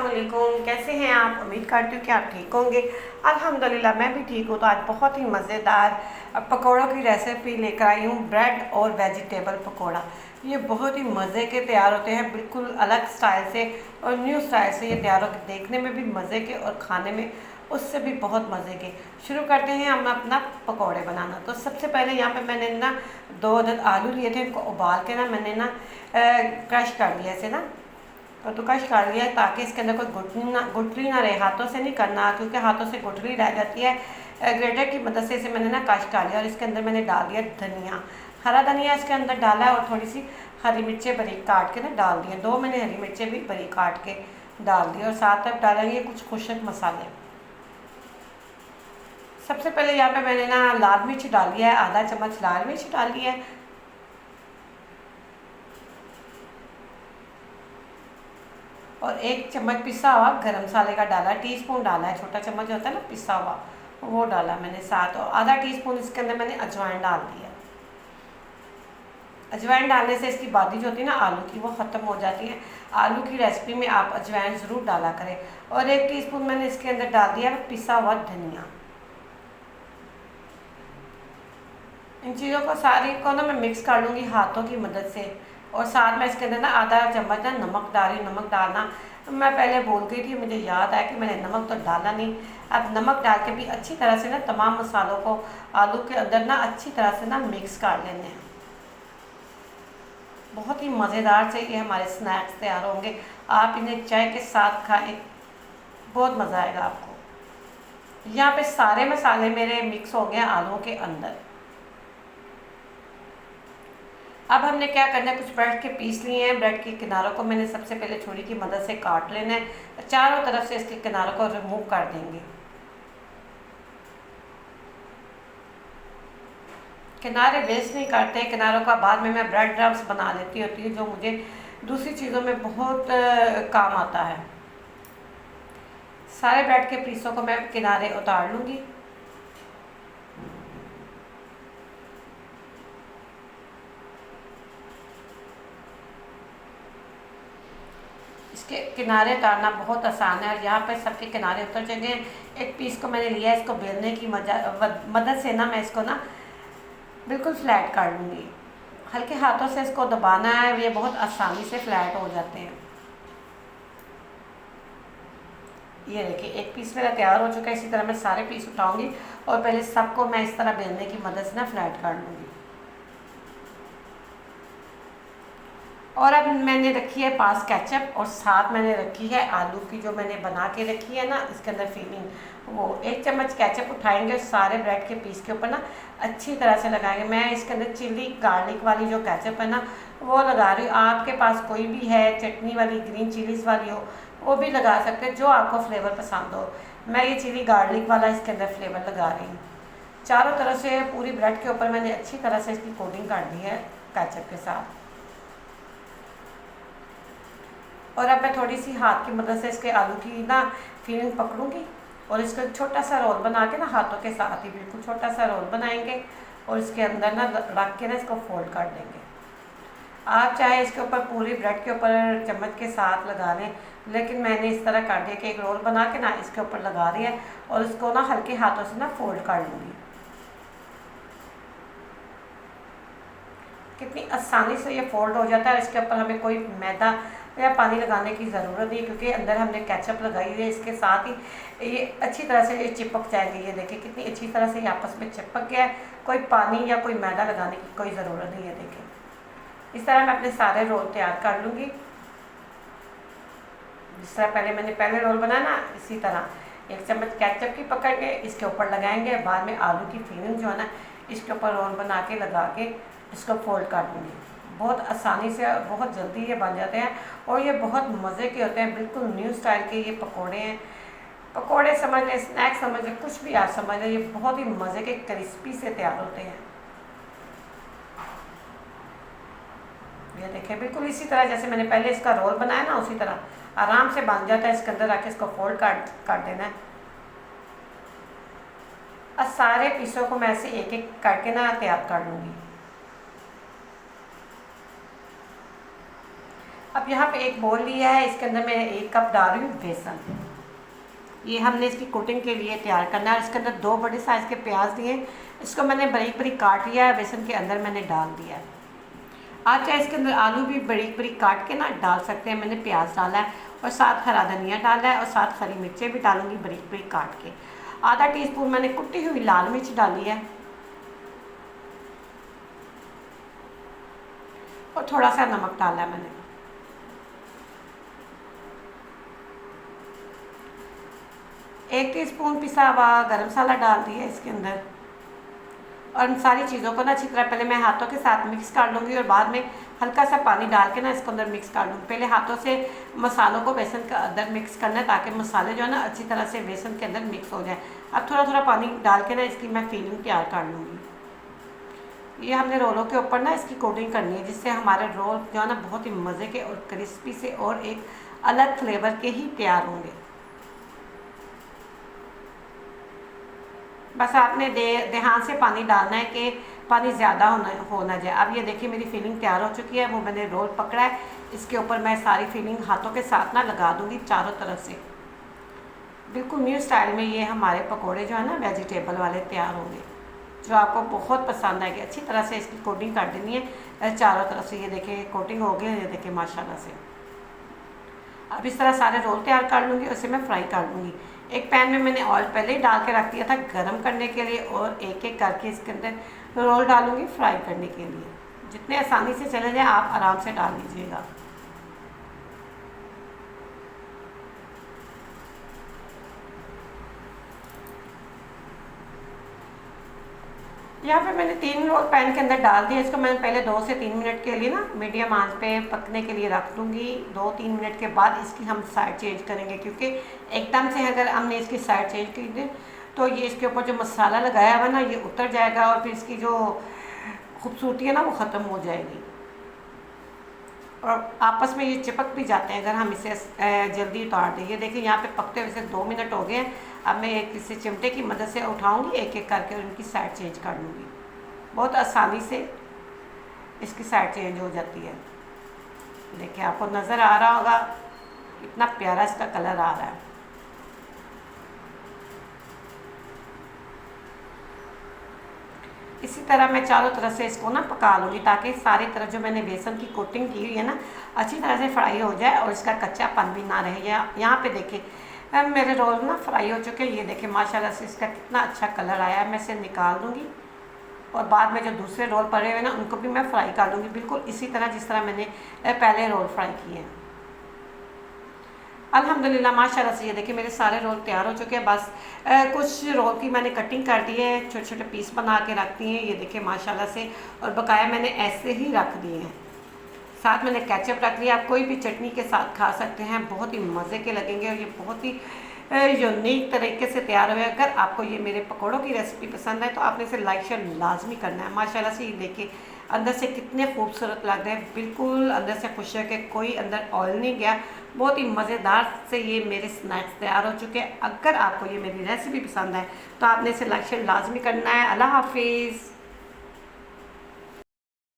वालेकुम, कैसे हैं आप। उम्मीद करती हूँ कि आप ठीक होंगे। अल्हम्दुलिल्लाह मैं भी ठीक हूँ। तो आज बहुत ही मज़ेदार पकौड़ों की रेसिपी लेकर आई हूँ। ब्रेड और वेजिटेबल पकौड़ा। ये बहुत ही मज़े के तैयार होते हैं, बिल्कुल अलग स्टाइल से और न्यू स्टाइल से ये तैयार होकर, देखने में भी मज़े के और खाने में उससे भी बहुत मज़े के। शुरू करते हैं हम अपना पकौड़े बनाना। तो सबसे पहले यहाँ पे मैंने ना 2 अदद आलू लिए थे, इनको उबाल के ना मैंने ना क्रश कर लिया ऐसे ना, तो कश कर लिया ताकि इसके अंदर कोई गुठली ना रहे। हाथों से नहीं करना क्योंकि हाथों से गुठली रह जाती है। ग्रेटर की मदद से इसे मैंने ना कश कर लिया और इसके अंदर मैंने डाल दिया धनिया, हरा धनिया इसके अंदर डाला है और थोड़ी सी हरी मिर्चें बारीक काट के ना डाल दिए। 2 मैंने हरी मिर्चें भी बारीक काट के डाल दी और साथ अब डालेंगे कुछ खुशक मसाले। सबसे पहले यहाँ पे मैंने ना लाल मिर्च डाली है, आधा चम्मच लाल मिर्च डाली है और 1 चम्मच पिसा हुआ गरम मसाले का डाला, टीस्पून डाला है, छोटा चम्मच होता है ना पिसा हुआ, वो डाला मैंने साथ। और आधा टीस्पून इसके अंदर मैंने अजवाइन डाल दिया। अजवाइन डालने से इसकी बादी जो होती है ना आलू की, वो ख़त्म हो जाती है। आलू की रेसिपी में आप अजवाइन ज़रूर डाला करें। और 1 टीस्पून मैंने इसके अंदर डाल दिया पिसा हुआ धनिया। इन चीज़ों को सारी को ना मैं मिक्स कर लूँगी हाथों की मदद से। और साथ में इसके अंदर ना आधा चम्मच ना नमक डाल रही। नमक डालना मैं पहले भूल गई थी, मुझे याद आया कि मैंने नमक तो डाला नहीं। अब नमक डाल के भी अच्छी तरह से ना तमाम मसालों को आलू के अंदर ना अच्छी तरह से ना मिक्स कर लेने हैं। बहुत ही मज़ेदार से ये हमारे स्नैक्स तैयार होंगे। आप इन्हें चाय के साथ खाएं, बहुत मज़ा आएगा आपको। यहाँ पे सारे मसाले मेरे मिक्स हो गए आलू के अंदर। अब हमने क्या करना है, कुछ ब्रेड के पीस लिए हैं। ब्रेड के किनारों को मैंने सबसे पहले छुरी की मदद से काट लेना है। चारों तरफ से इसके किनारों को रिमूव कर देंगे। किनारे वेस्ट नहीं करते हैं किनारों का, बाद में मैं ब्रेड क्रम्स बना लेती होती हूँ जो मुझे दूसरी चीज़ों में बहुत काम आता है। सारे ब्रेड के पीसों को मैं किनारे उतार लूँगी। इसके किनारे उतारना बहुत आसान है और यहाँ पर सबके किनारे उतर जाएंगे। एक पीस को मैंने लिया, इसको बेलने की मदद से ना मैं इसको ना बिल्कुल फ्लैट कर लूँगी। हल्के हाथों से इसको दबाना है, ये बहुत आसानी से फ्लैट हो जाते हैं। ये देखिए एक पीस मेरा तैयार हो चुका है। इसी तरह मैं सारे पीस उठाऊंगी और पहले सबको मैं इस तरह बेलने की मदद से ना फ्लैट कर लूँगी। और अब मैंने रखी है पास केचप और साथ मैंने रखी है आलू की जो मैंने बना के रखी है ना इसके अंदर फिलिंग, वो 1 चम्मच केचप उठाएंगे सारे ब्रेड के पीस के ऊपर ना अच्छी तरह से लगाएंगे। मैं इसके अंदर चिली गार्लिक वाली जो केचप है ना वो लगा रही हूँ। आपके पास कोई भी है चटनी वाली, ग्रीन चिलीज़ वाली हो, वो भी लगा सकते हैं, जो आपको फ्लेवर पसंद हो। मैं ये चिली गार्लिक वाला इसके अंदर फ्लेवर लगा रही हूँ। चारों तरफ से पूरी ब्रेड के ऊपर मैंने अच्छी तरह से इसकी कोटिंग कर दी है केचप के साथ। और अब मैं थोड़ी सी हाथ की मदद से इसके आलू की ना फिलिंग पकड़ूंगी और इसका छोटा सा रोल बना के ना हाथों के साथ ही बिल्कुल छोटा सा रोल बनाएंगे और इसके अंदर ना रख के ना इसको फोल्ड कर देंगे। आप चाहे इसके ऊपर पूरी ब्रेड के ऊपर चम्मच के साथ लगा लें, लेकिन मैंने इस तरह कर दिया कि एक रोल बना के ना इसके ऊपर लगा रही है और इसको ना हल्के हाथों से ना फोल्ड कर लूँगी। कितनी आसानी से ये फोल्ड हो जाता है। इसके ऊपर हमें कोई मैदा या पानी लगाने की ज़रूरत नहीं क्योंकि अंदर हमने केचप लगाई हुई है। इसके साथ ही ये अच्छी तरह से ये चिपक जाएगी। ये देखिए कितनी अच्छी तरह से ये आपस में चिपक गया है। कोई पानी या कोई मैदा लगाने की कोई ज़रूरत नहीं है। देखिए इस तरह मैं अपने सारे रोल तैयार कर लूँगी। जिस तरह पहले रोल बनाया ना, इसी तरह 1 चम्मच केचप की पकड़ के इसके ऊपर लगाएंगे। बाद में आलू की फिलिंग जो है ना इसके ऊपर रोल बना के लगा के इसको फोल्ड कर दूँगी। बहुत आसानी से बहुत जल्दी ये बन जाते हैं और ये बहुत मज़े के होते हैं। बिल्कुल न्यू स्टाइल के ये पकोड़े हैं। पकोड़े समझ लें, स्नैक्स समझ लें, कुछ भी आप समझ लें, ये बहुत ही मज़े के क्रिस्पी से तैयार होते हैं। ये देखिए बिल्कुल इसी तरह जैसे मैंने पहले इसका रोल बनाया ना उसी तरह आराम से बन जाता है। इसके अंदर रख के इसको फोल्ड कर देना है। अब सारे पीसों को मैं ऐसे एक एक करके ना तैयार कर लूँगी। अब अब यहाँ पे एक बोल लिया है, इसके अंदर मैं 1 कप डाल रही हूँ बेसन। ये हमने इसकी कोटिंग के लिए तैयार करना है। इसके अंदर 2 बड़े साइज़ के प्याज दिए, इसको मैंने बारीक बारीक काट लिया है, बेसन के अंदर मैंने डाल दिया है। आप चाहे इसके अंदर आलू भी बारीक बारीक काट के ना डाल सकते हैं। मैंने प्याज डाला है और साथ हरा धनिया डाला है और साथ हरी मिर्चें भी डालूंगी बारीक बारीक काट के। आधा टीस्पून मैंने कुटी हुई लाल मिर्च डाली है और थोड़ा सा नमक डाला है मैंने। एक टीस्पून पिसा हुआ गरम मसाला डाल दिया इसके अंदर और इन सारी चीज़ों को ना अच्छी तरह पहले मैं हाथों के साथ मिक्स कर लूँगी और बाद में हल्का सा पानी डाल के ना इसके अंदर मिक्स कर लूँगी। पहले हाथों से मसालों को बेसन के अंदर मिक्स करना है ताकि मसाले जो है ना अच्छी तरह से बेसन के अंदर मिक्स हो जाए। अब थोड़ा थोड़ा पानी डाल के ना इसकी मैं फिलिंग तैयार कर लूँगी। ये हमने रोलों के ऊपर ना इसकी कोटिंग करनी है जिससे हमारे रोल जो है ना बहुत ही मज़े के और क्रिस्पी से और एक अलग फ्लेवर के ही तैयार होंगे। बस आपने ध्यान से पानी डालना है कि पानी ज़्यादा होना जाए। अब ये देखिए मेरी फिलिंग तैयार हो चुकी है। वो मैंने रोल पकड़ा है, इसके ऊपर मैं सारी फिलिंग हाथों के साथ ना लगा दूंगी चारों तरफ से। बिल्कुल न्यू स्टाइल में ये हमारे पकोड़े जो है ना वेजिटेबल वाले तैयार होंगे, जो आपको बहुत पसंद आएगी। अच्छी तरह से इसकी कोटिंग कर देनी है चारों तरफ से। ये देखिए कोटिंग हो गई, ये देखिए माशाल्लाह से। अब इस तरह सारे रोल तैयार कर लूँगी, उसे मैं फ्राई कर लूँगी। एक पैन में मैंने ऑयल पहले ही डाल के रख दिया था गरम करने के लिए और एक एक करके इसके अंदर रोल डालूँगी फ्राई करने के लिए। जितने आसानी से चले जाए आप आराम से डाल लीजिएगा। यहाँ पे मैंने 3 रोल पैन के अंदर डाल दिया। इसको मैंने पहले 2 से 3 मिनट के लिए ना मीडियम आंच पे पकने के लिए रख दूँगी। 2-3 मिनट के बाद इसकी हम साइड चेंज करेंगे, क्योंकि एकदम से अगर हमने इसकी साइड चेंज की तो ये इसके ऊपर जो मसाला लगाया हुआ ना ये उतर जाएगा और फिर इसकी जो खूबसूरती है ना वो ख़त्म हो जाएगी और आपस में ये चिपक भी जाते हैं अगर हम इसे जल्दी उतार दें। ये देखिए यहाँ पे पकते हुए 2 मिनट हो गए। अब मैं एक इसे चिमटे की मदद से उठाऊंगी, एक एक करके उनकी साइड चेंज कर लूँगी। बहुत आसानी से इसकी साइड चेंज हो जाती है। देखिए आपको नज़र आ रहा होगा कितना प्यारा इसका कलर आ रहा है। इसी तरह मैं चारों तरफ से इसको ना पका लूँगी ताकि सारी तरफ जो मैंने बेसन की कोटिंग की हुई है ना अच्छी तरह से फ्राई हो जाए और इसका कच्चापन भी ना रहे। यहाँ पे देखिए मेरे रोल ना फ्राई हो चुके हैं। ये देखिए माशाल्लाह से इसका कितना अच्छा कलर आया है। मैं इसे निकाल दूँगी और बाद में जो दूसरे रोल पड़े हुए ना उनको भी मैं फ्राई कर लूँगी, बिल्कुल इसी तरह जिस तरह मैंने पहले रोल फ्राई किए हैं। अल्हम्दुलिल्लाह माशाल्लाह से ये देखिए मेरे सारे रोल तैयार हो चुके हैं। बस कुछ रोल की मैंने कटिंग कर दी है, छोटे छोटे पीस बना के रख दिए हैं। ये देखिए माशाल्लाह से, और बकाया मैंने ऐसे ही रख दिए हैं। साथ मैंने केचप रख लिया। आप कोई भी चटनी के साथ खा सकते हैं, बहुत ही मज़े के लगेंगे और ये बहुत ही यूनिक तरीके से तैयार हुए। अगर आपको ये मेरे पकौड़ों की रेसिपी पसंद है तो आपने इसे लाइक शेयर लाजमी करना है। माशाल्लाह से ये देखिए अंदर से कितने खूबसूरत लग रहे हैं, बिल्कुल अंदर से खुश है कि कोई अंदर ऑयल नहीं गया। बहुत ही मज़ेदार से ये मेरे स्नैक्स तैयार हो चुके हैं। अगर आपको ये मेरी रेसिपी पसंद है तो आपने इसे लाइक शेयर लाजमी करना है। अल्लाह हाफिज़।